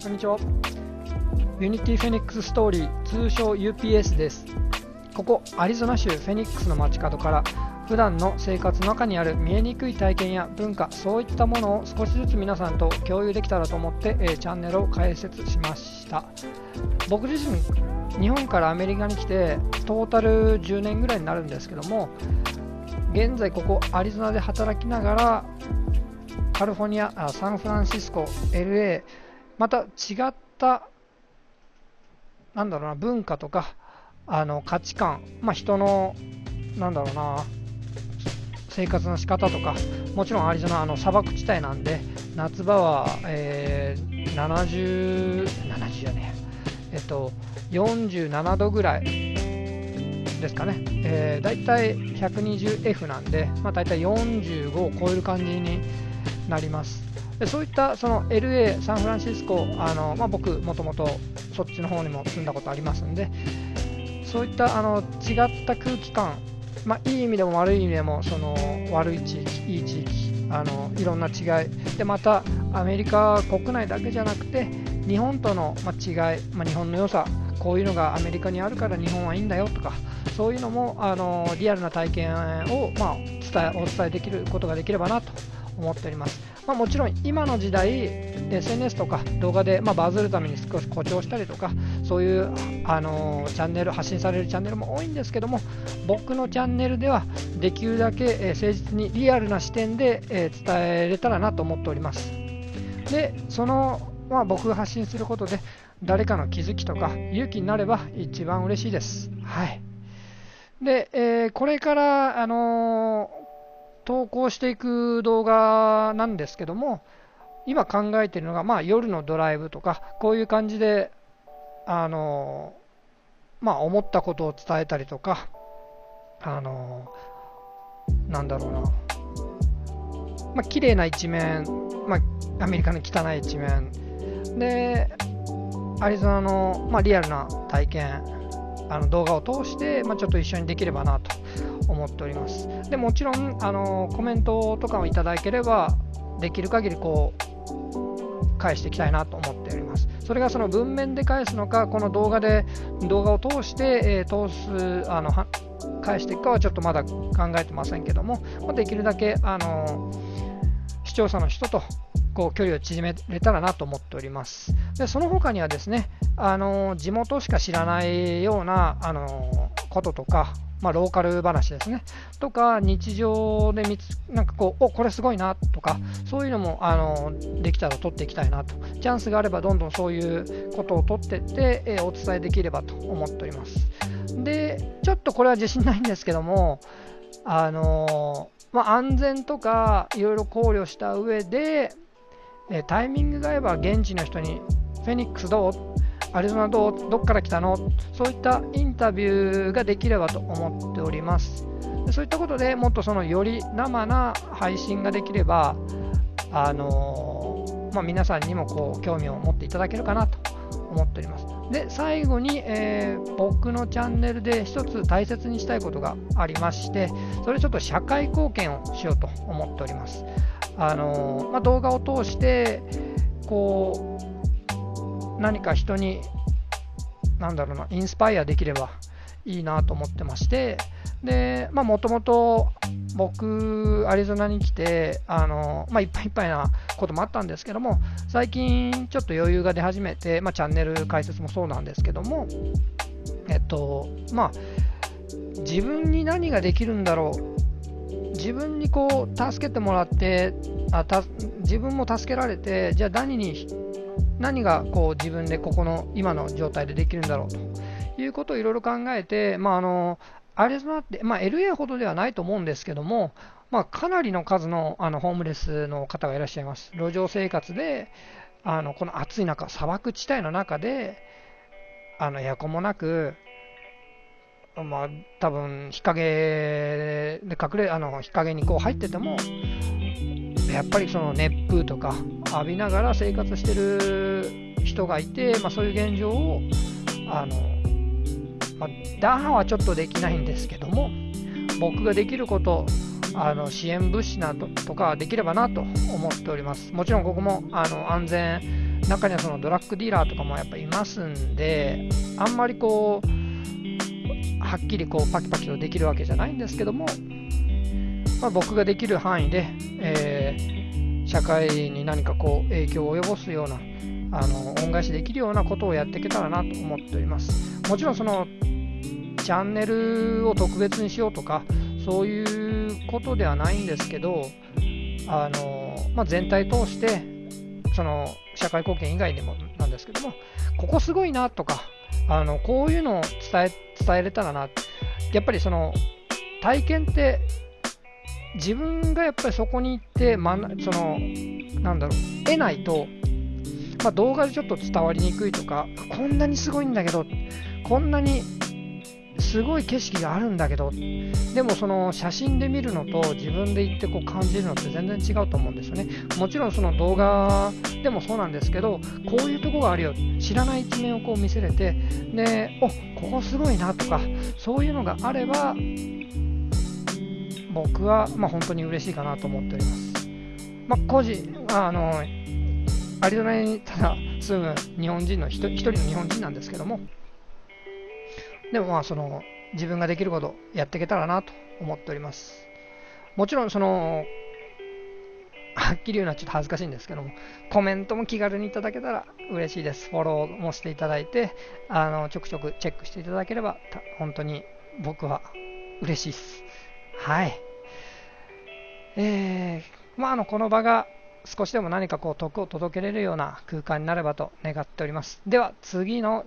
こんにちは。ユニティフェニックスストーリー、通称 UPS です。ここアリゾナ州フェニックスの街角から普段の生活の中にある見えにくい体験や文化、そういったものを少しずつ皆さんと共有できたらと思って、チャンネルを開設しました。僕自身日本からアメリカに来てトータル10年ぐらいになるんですけども、現在ここアリゾナで働きながらカリフォルニア、サンフランシスコ、LA、また違った文化とか価値観、人の生活の仕方とか、もちろんアリゾナ砂漠地帯なんで夏場は、47度ぐらいですかね。だいたい 120F なんで、だいたい45を超える感じになります。でそういったその LA、サンフランシスコ、僕もともとそっちの方にも住んだことありますんで、そういった違った空気感、いい意味でも悪い意味でも、その悪い地域、いい地域、いろんな違いで、またアメリカ国内だけじゃなくて日本との違い、日本の良さ、こういうのがアメリカにあるから日本はいいんだよとか、そういうのもリアルな体験を、お伝えできることができればなと思っております。もちろん今の時代 SNS とか動画で、バズるために少し誇張したりとか、そういうチャンネル、発信されるチャンネルも多いんですけども、僕のチャンネルではできるだけ誠実にリアルな視点で伝えれたらなと思っております。でその、僕が発信することで誰かの気づきとか勇気になれば一番嬉しいです。はい。で、これから投稿していく動画なんですけども、今考えているのが、夜のドライブとか、こういう感じで思ったことを伝えたりとか、綺麗な一面、アメリカの汚い一面で、アリゾナの、リアルな体験、動画を通して、ちょっと一緒にできればなと思っております。でもちろんコメントとかをいただければできる限り返していきたいなと思っております。それがその文面で返すのか、この動画を通して、返していくかはちょっとまだ考えてませんけども、できるだけ視聴者の人と距離を縮めれたらなと思っております。でその他にはですね、地元しか知らないようなこととか、ローカル話ですねとか、日常でこれすごいなとか、そういうのもできたら撮っていきたいなと。チャンスがあればどんどんそういうことを撮っていって、お伝えできればと思っております。でちょっとこれは自信ないんですけども、安全とかいろいろ考慮した上で、タイミングが合えば現地の人にフェニックスどう、アリゾナどっから来たの、そういったインタビューができればと思っております。でそういったことでもっとより生な配信ができれば、皆さんにも興味を持っていただけるかなと思っております。で最後に、僕のチャンネルで一つ大切にしたいことがありまして、それちょっと社会貢献をしようと思っております。動画を通して何か人にインスパイアできればいいなと思ってまして、でもともと僕アリゾナに来ていっぱいいっぱいなこともあったんですけども、最近ちょっと余裕が出始めて、チャンネル解説もそうなんですけども、自分に何ができるんだろう、自分に助けてもらって自分も助けられて、じゃあ何が自分でここの今の状態でできるんだろうということをいろいろ考えて、アリゾナって、LA ほどではないと思うんですけども、かなりの数の、ホームレスの方がいらっしゃいます。路上生活でこの暑い中、砂漠地帯の中でエアコンもなく、多分日陰で日陰に入ってても、やっぱりその熱風とか浴びながら生活してる人がいて、そういう現状を打破はちょっとできないんですけども、僕ができること、支援物資などとかできればなと思っております。もちろんここも安全中にはそのドラッグディーラーとかもやっぱいますんで、あんまりこうはっきりこうパキパキとできるわけじゃないんですけども、僕ができる範囲で、社会に何かこう影響を及ぼすような恩返しできるようなことをやっていけたらなと思っております。もちろんそのチャンネルを特別にしようとかそういうことではないんですけど、全体通してその社会貢献以外でもなんですけども、ここすごいなとかこういうのを伝えれたらな。やっぱりその体験って自分がやっぱりそこに行って得ないと、動画でちょっと伝わりにくいとか、こんなにすごいんだけど、こんなにすごい景色があるんだけど、でもその写真で見るのと自分で行ってこう感じるのって全然違うと思うんですよね。もちろんその動画でもそうなんですけど、こういうとこがあるよ、知らない一面をこう見せれて、で、ここすごいなとか、そういうのがあれば、僕は本当に嬉しいかなと思っております。個人、アリゾナにただ住む日本人の一人の日本人なんですけども、でもその自分ができることをやっていけたらなと思っております。もちろんそのはっきり言うのはちょっと恥ずかしいんですけども、コメントも気軽にいただけたら嬉しいです。フォローもしていただいて、ちょくちょくチェックしていただければ本当に僕は嬉しいです。はい。この場が少しでも何かこう徳を届けれるような空間になればと願っております。では次の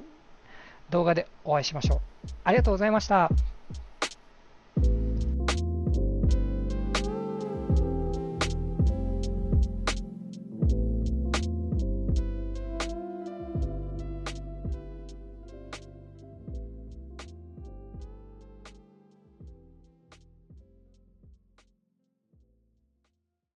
動画でお会いしましょう。ありがとうございました。